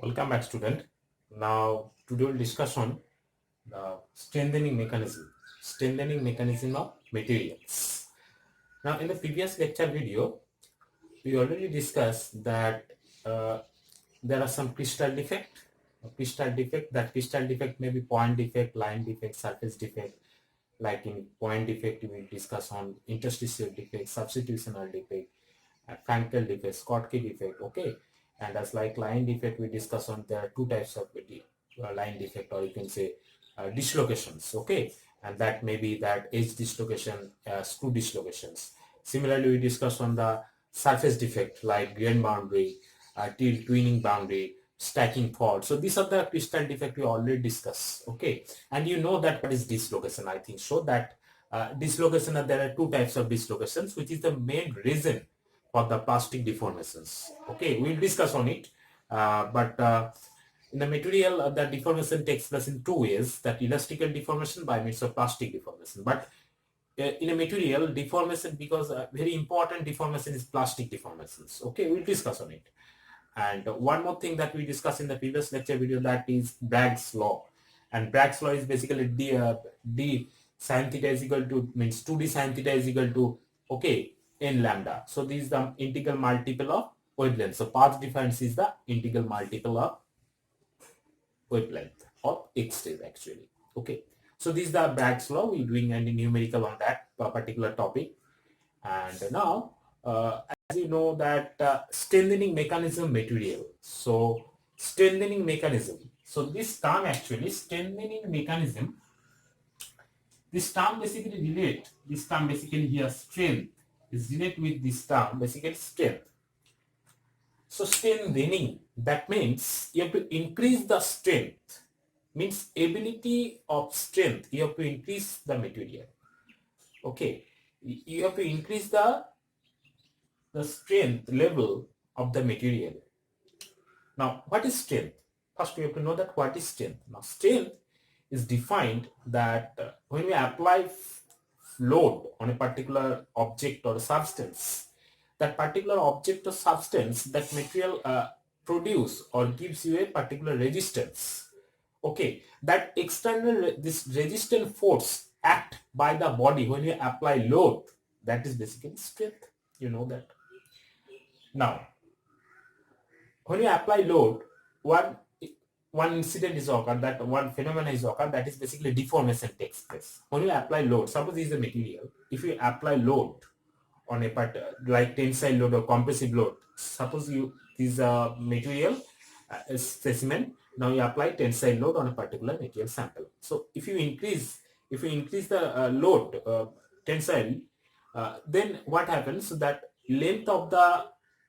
Welcome back, student. Now, today we'll discuss on the strengthening mechanism of materials. Now, in the previous lecture video, we already discussed that uh, there are some crystal defect. That crystal defect may be point defect, line defect, surface defect. Like in point defect, we will discuss on interstitial defect, substitutional defect, Frankel defect, Schottky defect, okay. And as like line defect, we discuss on there are two types of line defect, or you can say dislocations, okay. And that may be that edge dislocation, screw dislocations. Similarly, we discuss on the surface defect like grain boundary, tilt twinning boundary, stacking fault. So these are the crystal defect we already discussed, okay. And you know that what is dislocation, I think so, that dislocation, there are two types of dislocations, which is the main reason for the plastic deformations. Okay, we'll discuss on it. But in the material, the deformation takes place in two ways: that elastical deformation by means of plastic deformation. But in a material deformation, because very important deformation is plastic deformations. Okay, we'll discuss on it. And one more thing that we discussed in the previous lecture video, that is Bragg's law. And Bragg's law is basically d sin theta is equal to, means 2d sin theta is equal to, okay, n lambda. So this is the integral multiple of wavelength. So path difference is the integral multiple of wavelength of x-rays actually. Okay. So this is the Bragg's law. We're doing any numerical on that particular topic. And now, as you know that strengthening mechanism material. So strengthening mechanism. So this term actually, strengthening mechanism, this term basically here strength is related with this term basically strength. So strengthening, that means you have to increase the strength, means ability of strength, you have to increase the material. Okay, you have to increase the strength level of the material. Now, what is strength? First, we have to know that what is strength. Now, strength is defined that when we apply load on a particular object or substance, that particular object or substance, that material produce or gives you a particular resistance. Okay, that external, this resistant force act by the body when you apply load, that is basically strength. You know that. Now, when you apply load, one incident is occurred, that one phenomenon is occurred, that is basically deformation takes place. When you apply load, suppose this is a material, if you apply load on a part like tensile load or compressive load, suppose you this material specimen, now you apply tensile load on a particular material sample. So if you increase the load tensile, then what happens? So that length of the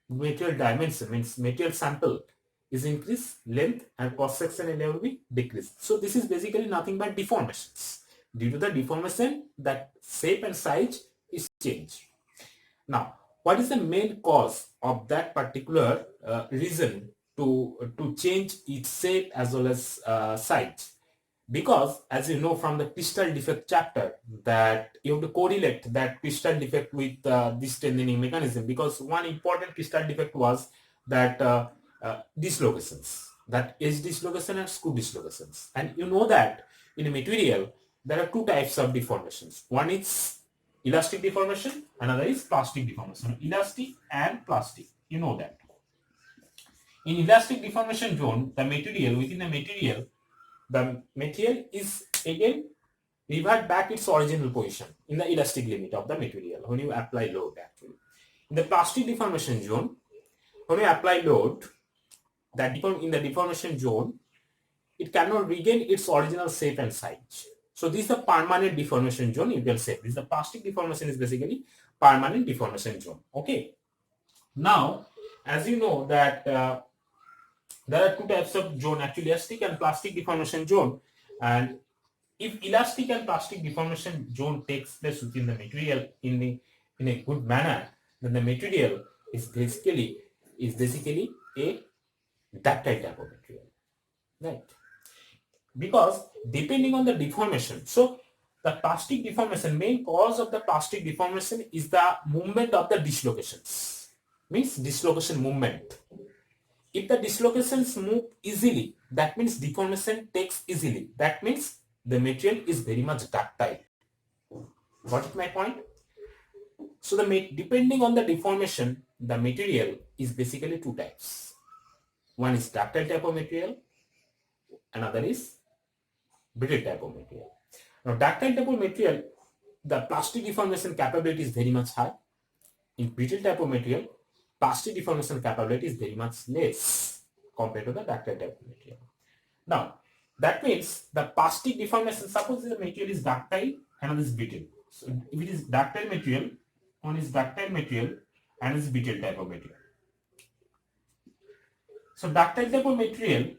material dimension, means material sample, is increased, length and cross section area will be decreased. So this is basically nothing but deformations. Due to the deformation, that shape and size is changed. Now, what is the main cause of that particular reason to change its shape as well as size? Because as you know from the crystal defect chapter, that you have to correlate that crystal defect with this strengthening mechanism, because one important crystal defect was that dislocations, that edge dislocation and screw dislocations. And you know that in a material there are two types of deformations. One is elastic deformation, another is plastic deformation. Elastic and plastic, you know that. In elastic deformation zone, the material is again revert back its original position in the elastic limit of the material when you apply load actually. In the plastic deformation zone, when you apply load, that in the deformation zone, it cannot regain its original shape and size. So this is the permanent deformation zone, you can say. This is the plastic deformation is basically permanent deformation zone. Okay. Now, as you know that there are two types of zone, actually elastic and plastic deformation zone. And if elastic and plastic deformation zone takes place within the material in a good manner, then the material is basically a ductile type of material, right? Because depending on the deformation, so the plastic deformation, main cause of the plastic deformation is the movement of the dislocations, means dislocation movement. If the dislocations move easily, that means deformation takes easily. That means the material is very much ductile. Got my point? So depending on the deformation, the material is basically two types. One is ductile type of material, another is brittle type of material. Now ductile type of material, the plastic deformation capability is very much high. In brittle type of material, plastic deformation capability is very much less compared to the ductile type of material. Now, that means the plastic deformation, suppose the material is ductile, another is brittle. So if it is ductile material, one is ductile material and is brittle type of material. So ductile type of material,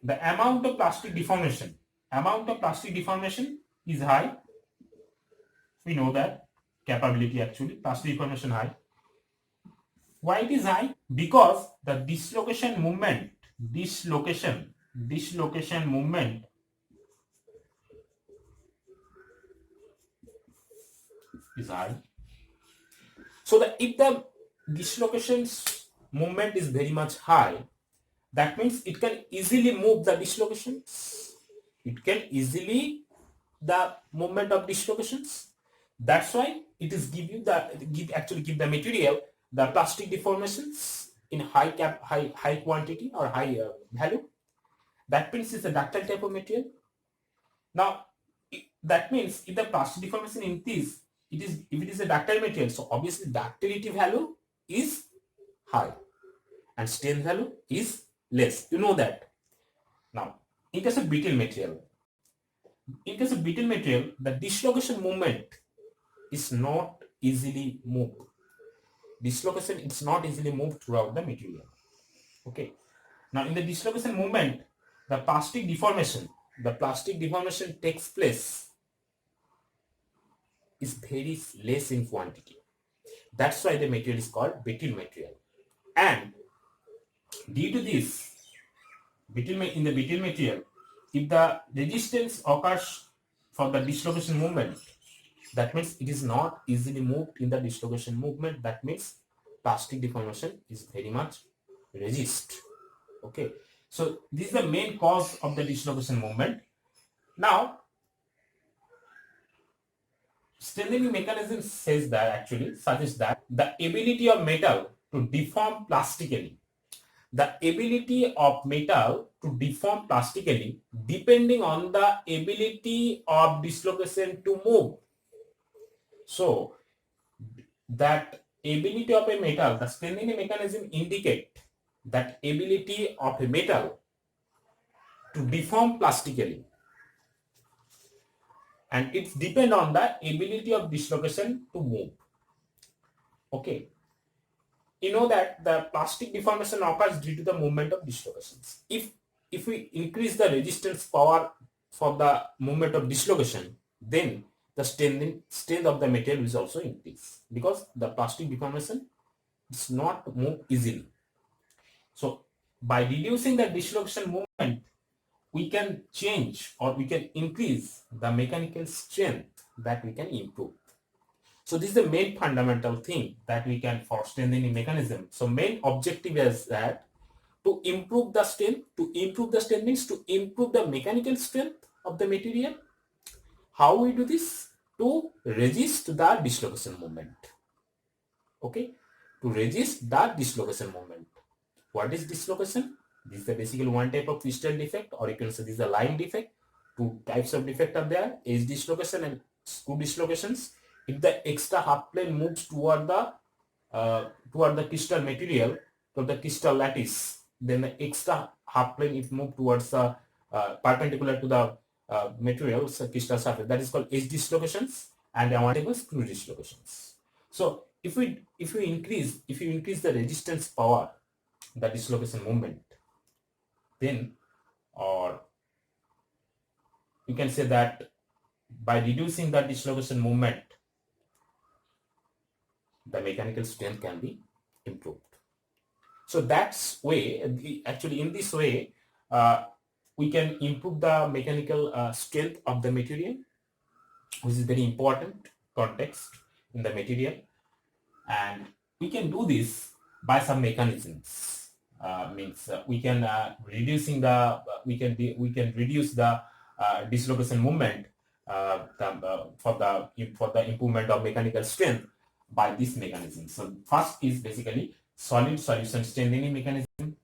the amount of plastic deformation is high. We know that capability actually, plastic deformation high. Why it is high? Because the dislocation movement is high. So if the dislocations movement is very much high, that means it can easily move the dislocations. It can easily the movement of dislocations. That's why it is give the material the plastic deformations in high quantity or high value. That means it's a ductile type of material. Now that means if the plastic deformation increase, if it is a ductile material, so obviously ductility value is high and strain value is less. You know that. Now in case of brittle material, the dislocation movement is not easily moved. Dislocation is not easily moved throughout the material. Okay. Now in the dislocation movement, the plastic deformation takes place is very less in quantity. That's why the material is called brittle material. And due to this, in the brittle material, if the resistance occurs for the dislocation movement, that means it is not easily moved in the dislocation movement. That means plastic deformation is very much resist. Okay, so this is the main cause of the dislocation movement. Now, strengthening mechanism suggests that the ability of metal to deform plastically, depending on the ability of dislocation to move. So that ability of a metal, the strengthening mechanism indicate that ability of a metal to deform plastically, and it's depend on the ability of dislocation to move. Okay, you know that the plastic deformation occurs due to the movement of dislocations. If we increase the resistance power for the movement of dislocation, then the strength of the material is also increased, because the plastic deformation is not move easily. So by reducing the dislocation movement, we can change or we can increase the mechanical strength that we can improve. So this is the main fundamental thing that we can for strengthening mechanism. So main objective is that to improve the strength, to improve the mechanical strength of the material. How we do this? To resist the dislocation movement. Okay, to resist the dislocation movement. What is dislocation? This is basically one type of crystal defect, or you can say this is a line defect. Two types of defect are there: edge dislocation and screw dislocations. If the extra half plane moves toward the crystal material, to the crystal lattice, then the extra half plane is moved towards the perpendicular to the material, so crystal surface. That is called edge dislocations, and one type of screw dislocations. So if you increase the resistance power, the dislocation movement, then, or you can say that by reducing the dislocation movement, the mechanical strength can be improved. So that's way, actually in this way, we can improve the mechanical strength of the material, which is very important context in the material. And we can do this by some mechanisms. means we can we can reduce the dislocation movement for the improvement of mechanical strength by this mechanism. So first is basically solid solution strengthening mechanism,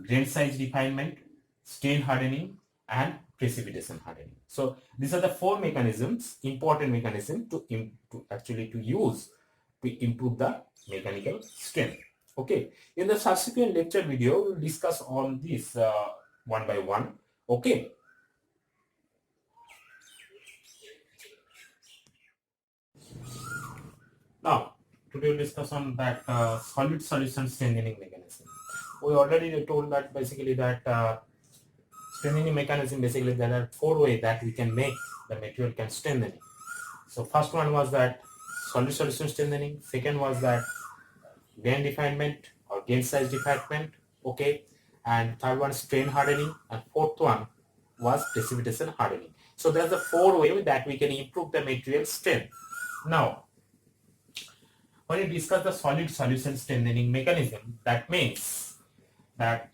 grain size refinement, strain hardening, and precipitation hardening. So these are the four mechanisms, important mechanisms to actually to use to improve the mechanical strength. Okay, in the subsequent lecture video, we'll discuss on this one by one. Okay. Now, today we'll discuss on that solid solution strengthening mechanism. We already told that basically that strengthening mechanism, basically there are four ways that we can make the material can strengthen. So first one was that solid solution strengthening. Second was that grain refinement or grain size refinement. Okay, and third one strain hardening, and fourth one was precipitation hardening. So there's the four ways that we can improve the material strength. Now, when you discuss the solid solution strengthening mechanism, that means that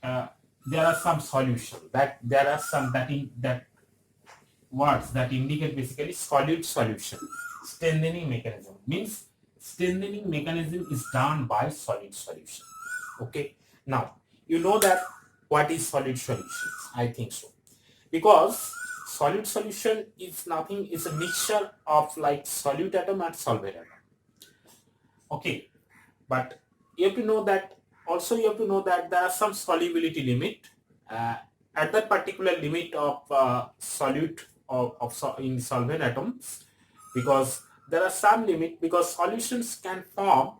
there are some solution, that there are some that words that indicate basically solid solution strengthening mechanism, means strengthening mechanism is done by solid solution. Okay, now you know that what is solid solutions, I think so, because solid solution is nothing, is a mixture of like solute atom and solvent atom. Okay, but you have to know that also, you have to know that there are some solubility limit at that particular limit of solute in solvent atoms, because there are some limit, because solutions can form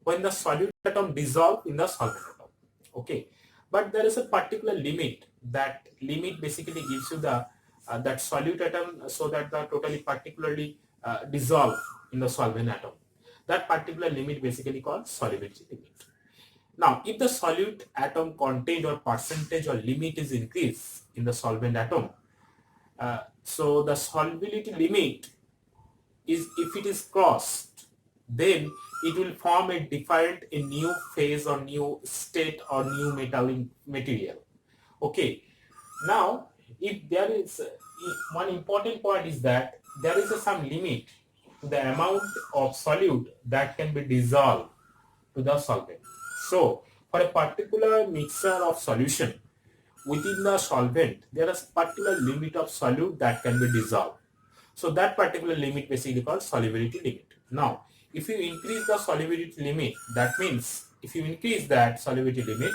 when the solute atom dissolve in the solvent atom. Okay, but there is a particular limit, that limit basically gives you the that solute atom, so that the totally particularly dissolve in the solvent atom. That particular limit basically called solubility limit. Now, if the solute atom content or percentage or limit is increased in the solvent atom, so the solubility limit is, if it is crossed, then it will form a new phase or new state or new metallic material. Okay. Now, if there is one important point is that there is some limit to the amount of solute that can be dissolved to the solvent. So, for a particular mixture of solution within the solvent, there is a particular limit of solute that can be dissolved. So, that particular limit basically called solubility limit. Now, if you increase the solubility limit, that means if you increase that solubility limit,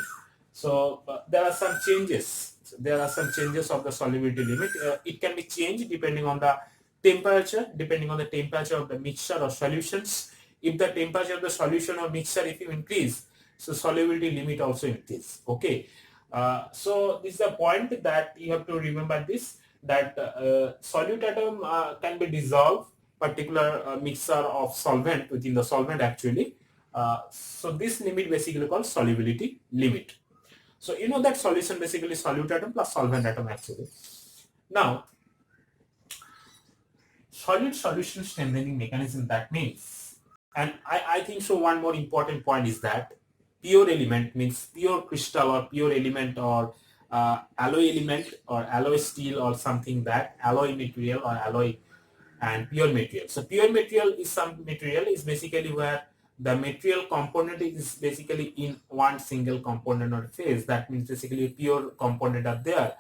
so there are some changes. There are some changes of the solubility limit. It can be changed depending on the temperature, of the mixture or solutions. If the temperature of the solution or mixture, if you increase, so solubility limit also increase. Okay, so this is the point that you have to remember, this that solute atom can be dissolved particular mixture of solvent within the solvent actually. So this limit basically called solubility limit. So you know that solution basically solute atom plus solvent atom actually. Now, solid solution strengthening mechanism, that means, and I think so one more important point is that pure element, means pure crystal or pure element or alloy element or alloy steel or something, that alloy material or alloy and pure material. So pure material is some material is basically where the material component is basically in one single component or phase. That means basically pure component are there.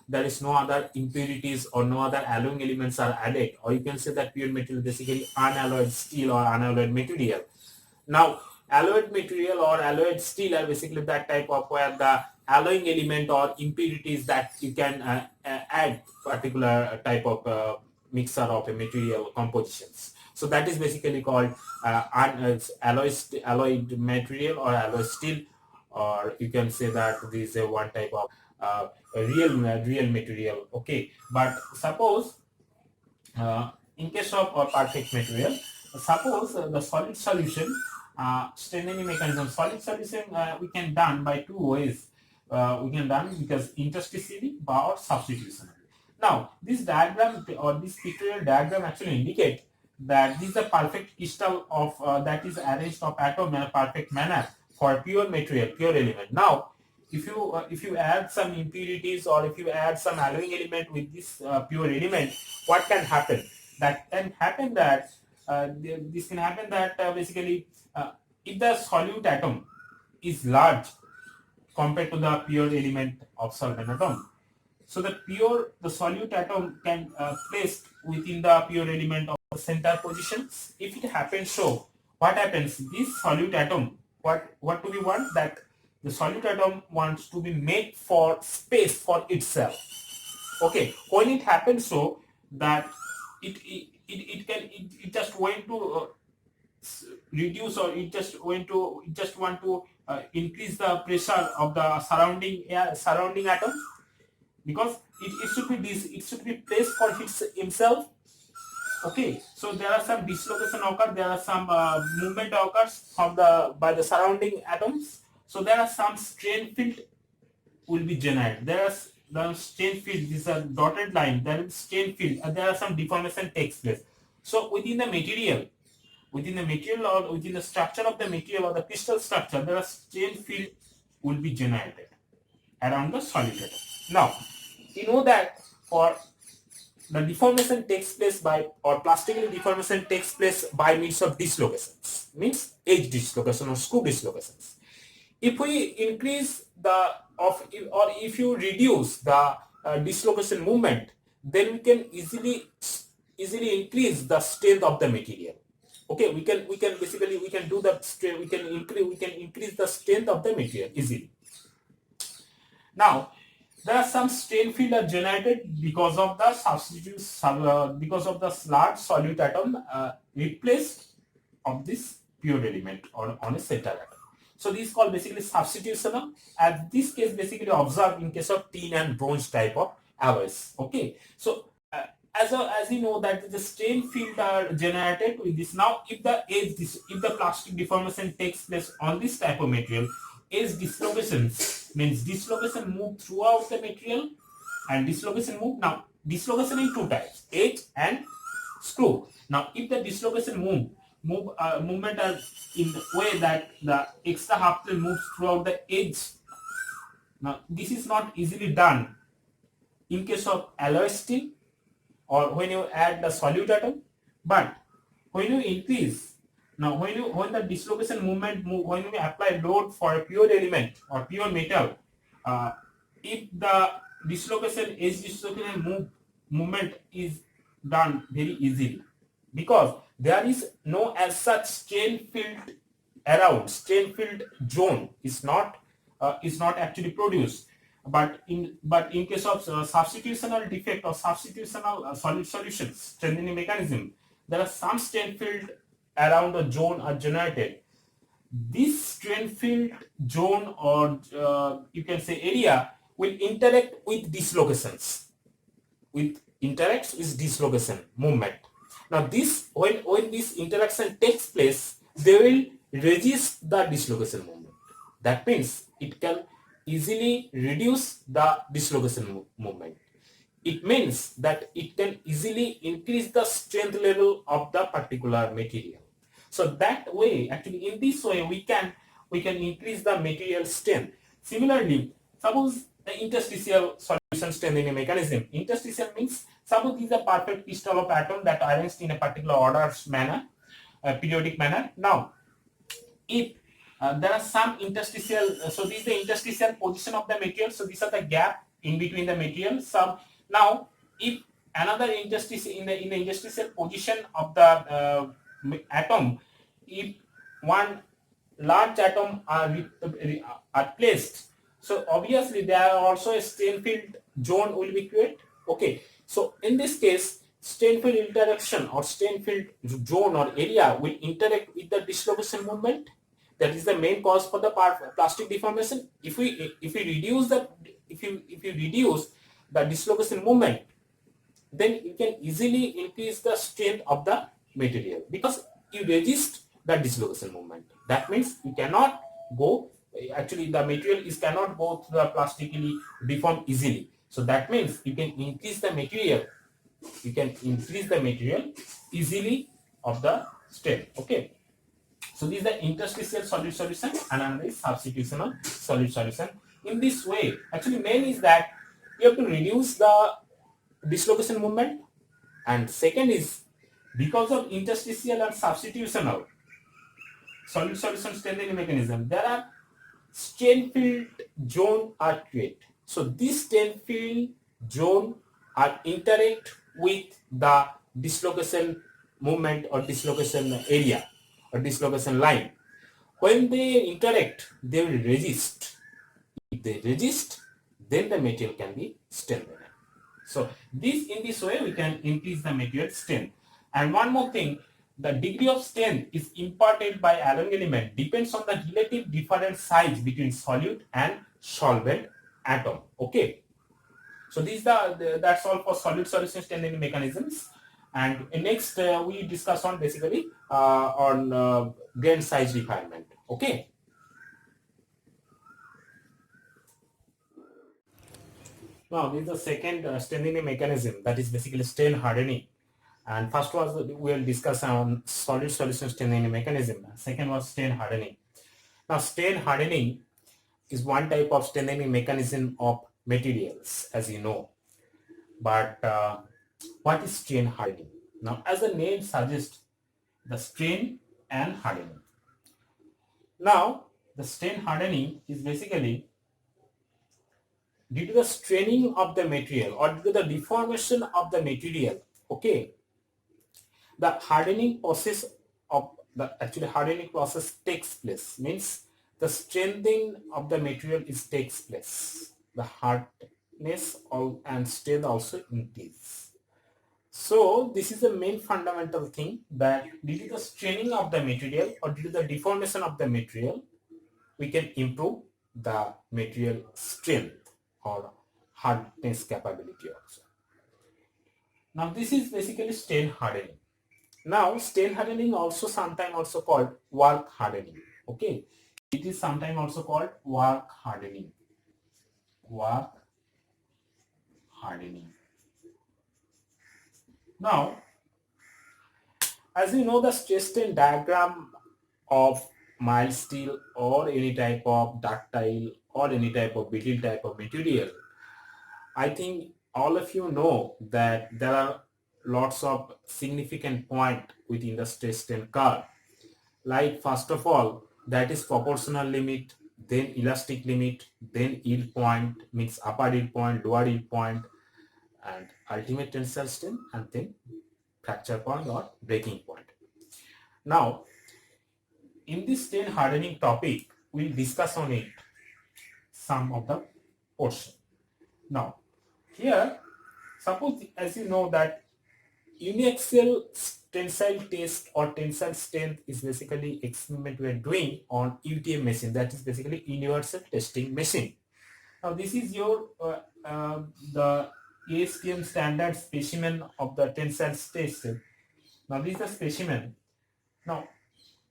There is no other impurities or no other alloying elements are added, or you can say that pure material basically unalloyed steel or unalloyed material. Now, alloyed material or alloyed steel are basically that type of where the alloying element or impurities that you can add particular type of mixture of a material compositions. So that is basically called alloyed material or alloy steel, or you can say that this is one type of real material. Okay, but suppose in case of perfect material, suppose the solid solution strengthening mechanism, solid solution we can done by two ways. We can done because interstitially or substitution. Now, this diagram or this pictorial diagram actually indicate that this is a perfect crystal of that is arranged of atom in a perfect manner for pure material, pure element. Now, if you add some impurities or if you add some alloying element with this pure element, what can happen? That can happen that this can happen that basically if the solute atom is large compared to the pure element of solvent atom, so the solute atom can placed within the pure element of the center positions. If it happens so, what happens? This solute atom, what do we want? That the solute atom wants to be made for space for itself. Okay, when it happens so that it just going to reduce, or it just want to increase the pressure of the surrounding atom, because it should be placed for himself. Okay, so there are some dislocation occur, there are some movement occurs from the by the surrounding atoms. So there are some strain field will be generated. There are the strain field, this is a dotted line, there is strain field, and there are some deformation takes place. So within the material or within the structure of the material or the crystal structure, there are strain field will be generated around the solid atom. Now, you know that for the deformation takes place by, or plastically deformation takes place by means of dislocations, means edge dislocation or screw dislocations. If we increase the or if you reduce the dislocation movement, then we can easily increase the strength of the material. Okay, we can basically we can do that. We can increase the strength of the material easily. Now, there are some strain field are generated because of the substitutes, because of the large solute atom replaced of this pure element or on a center atom. So this is called basically substitutional. As this case basically observed in case of tin and bronze type of alloys. Okay, so as you know that the strain field are generated with this. Now, if the plastic deformation takes place on this type of material, edge dislocations means dislocation move throughout the material, and dislocation move. Now, dislocation in two types, edge and screw. Now, if the dislocation movement are in a way that the extra half plane moves throughout the edge. Now, this is not easily done in case of alloy steel or when you add the solute atom, but when you increase, now when the dislocation when you apply load for a pure element or pure metal, if the edge dislocation movement is done very easily, because there is no as such strain field around, strain field zone is not actually produced. But in case of substitutional defect or substitutional solid solutions strengthening mechanism, there are some strain field around the zone are generated. This strain field zone or you can say area will interact with dislocations, interacts with dislocation movement. Now, this when this interaction takes place, they will resist the dislocation movement. That means it can easily reduce the dislocation movement. It means that it can easily increase the strength level of the particular material. So that way, actually in this way, we can increase the material strength. Similarly, suppose the interstitial solution strengthening mechanism. Interstitial means suppose this is a perfect crystal of atom that are arranged in a particular order manner, periodic manner. Now, if there are some interstitial, so this is the interstitial position of the material. So these are the gap in between the material. Now, if another interstitial in the interstitial position of the atom, if one large atom are placed, so obviously there are also a strain field zone will be created. Okay, so in this case, strain field interaction or strain field zone or area will interact with the dislocation movement. That is the main cause for the plastic deformation. If you reduce the dislocation movement, then you can easily increase the strength of the material because you resist the dislocation movement. That means you cannot go. Actually, the material cannot go through the plastically deform easily. So that means you can increase the material. You can increase the material easily of the strength. Okay. So this is the interstitial solid solution and another is substitutional solid solution in this way, actually main is that you have to reduce the dislocation moment, and second is because of interstitial and substitutional solid solution strengthening mechanism, there are strain field zone are created. So this strain field zone are interact with the dislocation moment or dislocation area or dislocation line. When they interact, they will resist. If they resist, then the material can be strengthened. So in this way we can increase the material strength. And one more thing, the degree of strength is imparted by alloy element depends on the relative different size between solute and solvent atom. Okay. So that's all for solid solution strengthening mechanisms. And next we discuss on basically on grain size refinement. Okay. Now, this is the second strengthening mechanism, that is basically strain hardening. And first was we'll discuss on solid solution strengthening mechanism. Second was strain hardening. Now, strain hardening is one type of strengthening mechanism of materials, as you know. But what is strain hardening? Now, as the name suggests, the strain and hardening. Now, the strain hardening is basically due to the straining of the material or due to the deformation of the material. Okay, the hardening process of the actually hardening process takes place, means the strengthening of the material takes place, the hardness and strength also increase. So this is the main fundamental thing, that due to the straining of the material or due to the deformation of the material, we can improve the material strength or hardness capability also. Now this is basically strain hardening. Now strain hardening also sometimes also called work hardening. Okay, it is sometimes also called work hardening. Work hardening. Now, as you know, the stress strain diagram of mild steel or any type of ductile or any type of brittle type of material, I think all of you know that there are lots of significant point within the stress strain curve. Like first of all, that is proportional limit, then elastic limit, then yield point, means upper yield point, lower yield point, and ultimate tensile strain, and then fracture point or breaking point. Now, in this strain hardening topic, we'll discuss on it some of the portion. Now, here, suppose as you know that uniaxial tensile test or tensile strength is basically experiment we are doing on UTM machine, that is basically universal testing machine. Now this is your the ASTM standard specimen of the tensile test. Now this is the specimen. Now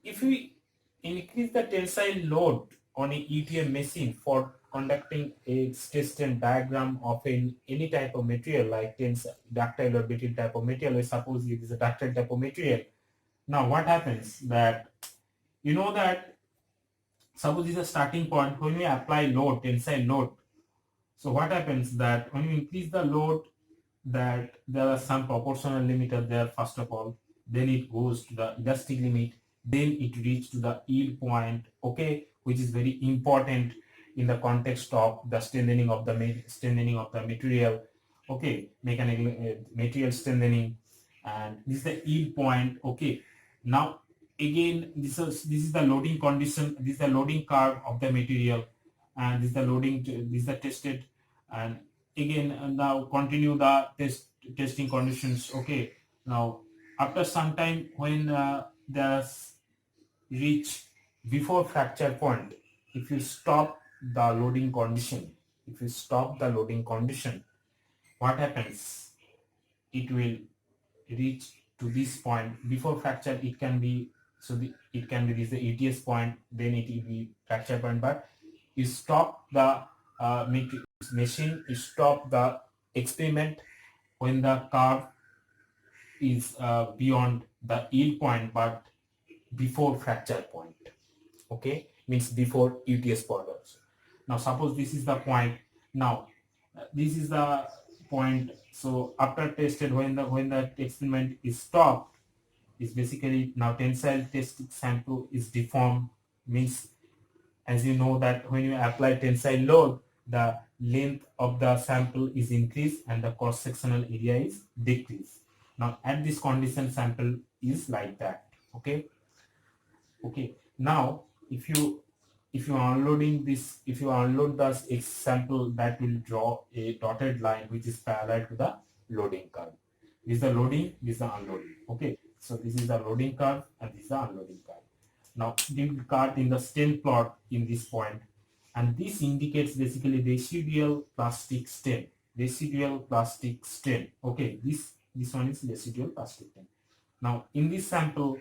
if we increase the tensile load on a UTM machine for conducting a stress strain diagram of any type of material like ductile or brittle type of material, we suppose it is a ductile type of material. Now what happens that you know that suppose this is a starting point when we apply load, tensile load. So what happens that when you increase the load, that there are some proportional limiter there first of all, then it goes to the elastic limit, then it reaches to the yield point, okay, which is very important in the context of the strengthening of the material, okay, mechanical material strengthening, and this is the yield point. Okay, now again this is the loading condition, this is the loading curve of the material, and this is the loading, this is the tested, and again now continue the testing conditions. Okay, now after some time when there's reach before fracture point, if you stop the loading condition, what happens, it will reach to this point before fracture. It can be it can be this the ETS point, then it will be fracture point, but you stop the machine, you stop the experiment when the curve is beyond the yield point but before fracture point. Okay, means before UTS point also. Now suppose this is the point. Now this is the point. So after tested, when the experiment is stopped, is basically now tensile test sample is deformed. Means, as you know that when you apply tensile load, the length of the sample is increased and the cross sectional area is decreased. Now at this condition, sample is like that. Okay. Now if you are unloading this, if you unload this sample, that will draw a dotted line which is parallel to the loading curve. This is the loading, this is the unloading. Okay, so this is the loading curve and this is the unloading curve. Now we will cut in the stain plot in this point, and this indicates basically residual plastic stain. Residual plastic stain. Okay, this one is residual plastic stain. Now in this sample,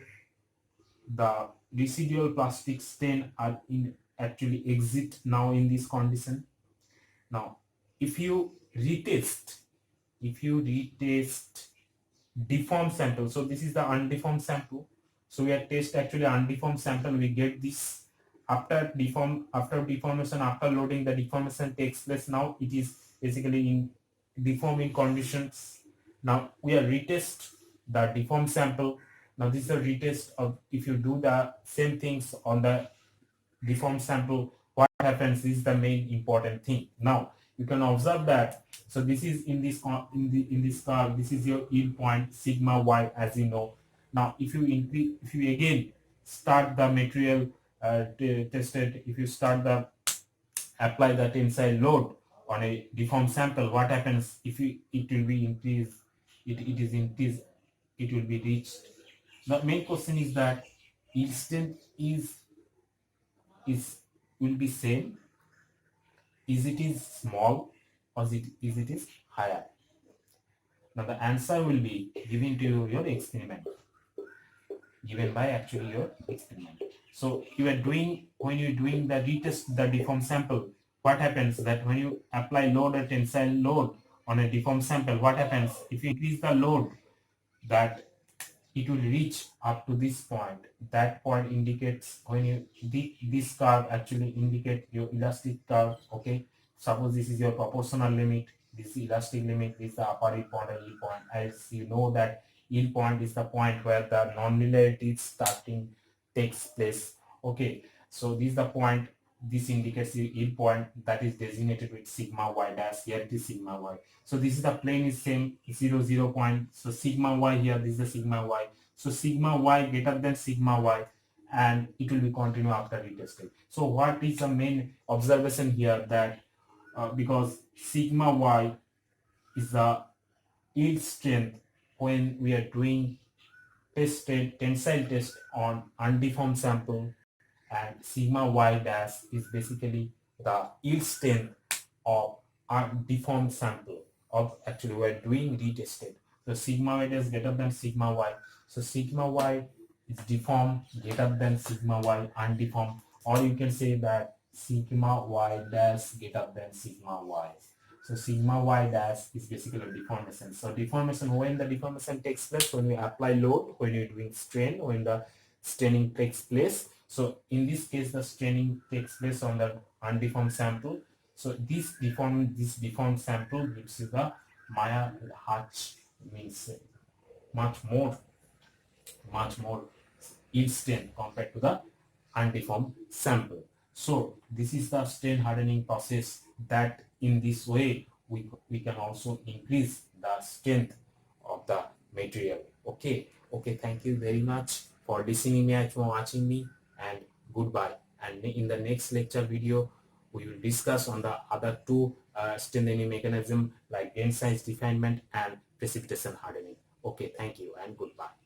the residual plastic stain are in actually exit now in this condition. Now if you retest deformed sample, so this is the undeformed sample, so we are test actually undeformed sample, we get this after deformation, after loading, the deformation takes place. Now it is basically in deforming conditions. Now we are retest the deformed sample. Now this is a retest of, if you do the same things on the deformed sample, what happens is the main important thing. Now you can observe that, so this is in this curve, this is your yield point sigma y, as you know. Now if you again start the material tested, if you start the apply the tensile load on a deformed sample, what happens? If it will be increased, it is increased, it will be reached. The main question is that yield strength will be same, is it is small, or is it is higher? Now the answer will be given to your experiment, given by actually your experiment. So when you're doing the retest the deformed sample, what happens that when you apply load or tensile load on a deformed sample, what happens if you increase the load, that it will reach up to this point. That point indicates when you this curve actually indicate your elastic curve. Okay, suppose this is your proportional limit, this is elastic limit, this is the upper yield point and yield point. As you know that yield point is the point where the non-linearity starting takes place. Okay, so this is the point, this indicates the yield point, that is designated with sigma y dash. Here it is sigma y. So this is the plane is same 0 0 point. So sigma y here, this is the sigma y. So sigma y greater than sigma y, and it will be continue after retesting. So what is the main observation here, that because sigma y is the yield strength when we are doing tensile test on undeformed sample, and sigma y dash is basically the yield strength of a deformed sample, of actually we're doing retested. So sigma y dash greater than sigma y. So sigma y is deformed greater than sigma y undeformed, or you can say that sigma y dash greater than sigma y. So sigma y dash is basically deformation. So deformation, when the deformation takes place, when we apply load, when you're doing strain, when the staining takes place. So in this case, the staining takes place on the undeformed sample. So this deformed sample gives you the Maya Hatch, means much more yield strength compared to the undeformed sample. So this is the stain hardening process, that in this way we can also increase the strength of the material. Okay, thank you very much for listening me and for watching me, and goodbye. And in the next lecture video we will discuss on the other two strengthening mechanism, like grain size refinement and precipitation hardening. Okay, thank you and goodbye.